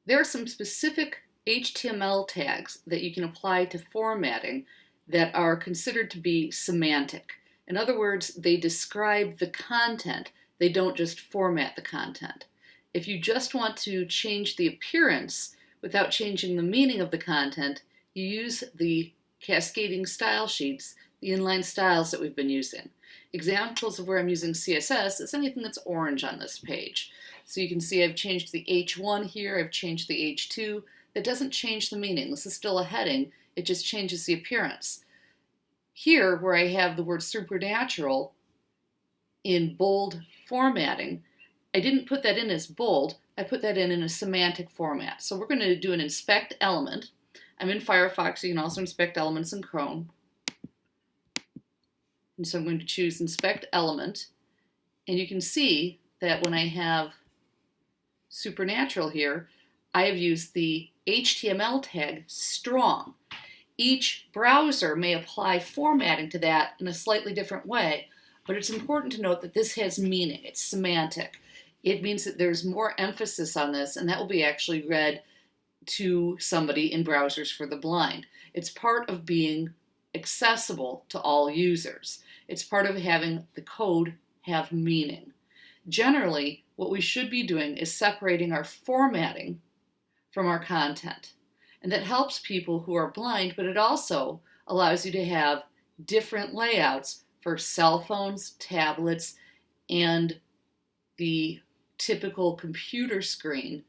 There are some specific HTML tags that you can apply to formatting that are considered to be semantic. In other words, they describe the content, they don't just format the content. If you just want to change the appearance without changing the meaning of the content, you use the cascading style sheets, the inline styles that we've been using. Examples of where I'm using CSS is anything that's orange on this page. So you can see I've changed the H1 here, I've changed the H2. That doesn't change the meaning. This is still a heading, it just changes the appearance. Here, where I have the word supernatural in bold formatting, I didn't put that in as bold, I put that in a semantic format. So we're going to do an inspect element. I'm in Firefox, you can also inspect elements in Chrome. And so I'm going to choose inspect element, and you can see that when I have supernatural here, I have used the HTML tag strong. Each browser may apply formatting to that in a slightly different way, but it's important to note that this has meaning, it's semantic. It means that there's more emphasis on this, and that will be actually read to somebody in Browsers for the Blind. It's part of being accessible to all users. It's part of having the code have meaning. Generally, what we should be doing is separating our formatting from our content. And that helps people who are blind, but it also allows you to have different layouts for cell phones, tablets, and the typical computer screen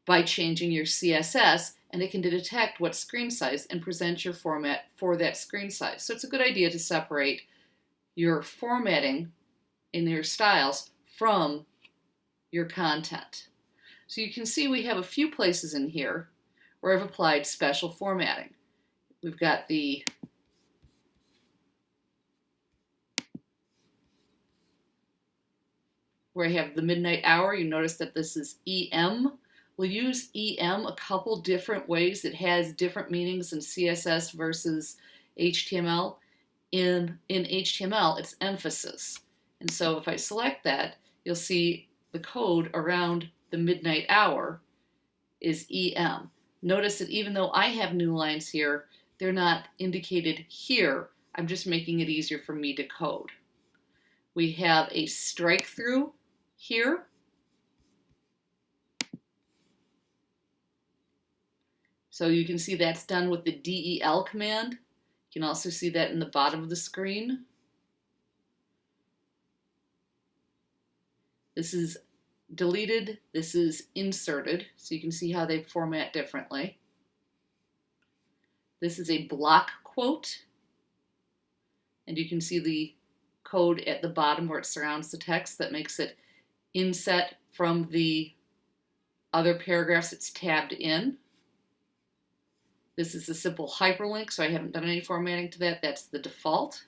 by changing your CSS, and it can detect what screen size and present your format for that screen size. So it's a good idea to separate your formatting in your styles from your content. So you can see we have a few places in here where I've applied special formatting. We've got where I have the midnight hour. You notice that this is EM. We'll use EM a couple different ways. It has different meanings in CSS versus HTML. In HTML, it's emphasis. And so if I select that, you'll see the code around the midnight hour is EM. Notice that even though I have new lines here, they're not indicated here. I'm just making it easier for me to code. We have a strike through here. So you can see that's done with the DEL command. You can also see that in the bottom of the screen. This is deleted, this is inserted, so you can see how they format differently. This is a block quote, and you can see the code at the bottom where it surrounds the text that makes it inset from the other paragraphs it's tabbed in. This is a simple hyperlink, so I haven't done any formatting to that. That's the default.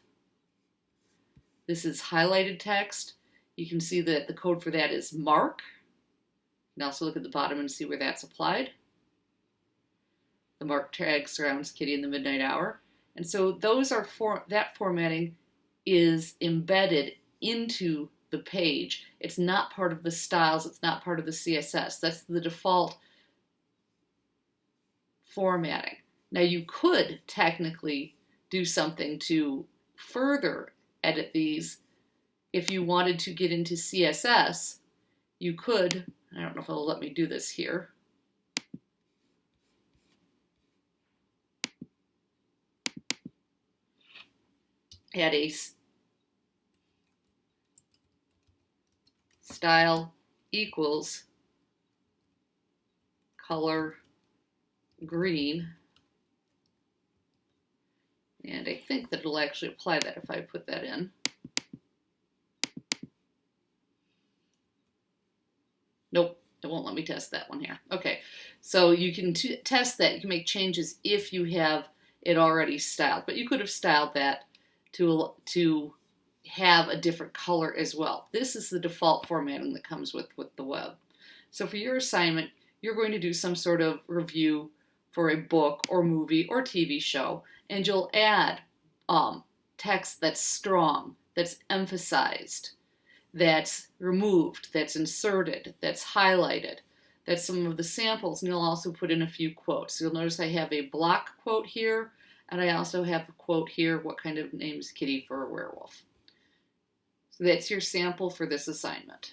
This is highlighted text. You can see that the code for that is mark. You can also look at the bottom and see where that's applied. The mark tag surrounds Kitty in the midnight hour. And so those are that formatting is embedded into the page. It's not part of the styles, it's not part of the CSS. That's the default formatting. Now you could technically do something to further edit these. If you wanted to get into CSS, you could, I don't know if it'll let me do this here. Add a style equals color green. And I think that it'll actually apply that if I put that in. Nope, it won't let me test that one here. Okay, so you can test that. You can make changes if you have it already styled, but you could have styled that to have a different color as well. This is the default formatting that comes with the web. So for your assignment, you're going to do some sort of review for a book or movie or TV show, and you'll add text that's strong, that's emphasized, that's removed, that's inserted, that's highlighted. That's some of the samples, and you'll also put in a few quotes. So you'll notice I have a block quote here, and I also have a quote here, what kind of name is Kitty for a werewolf? So that's your sample for this assignment.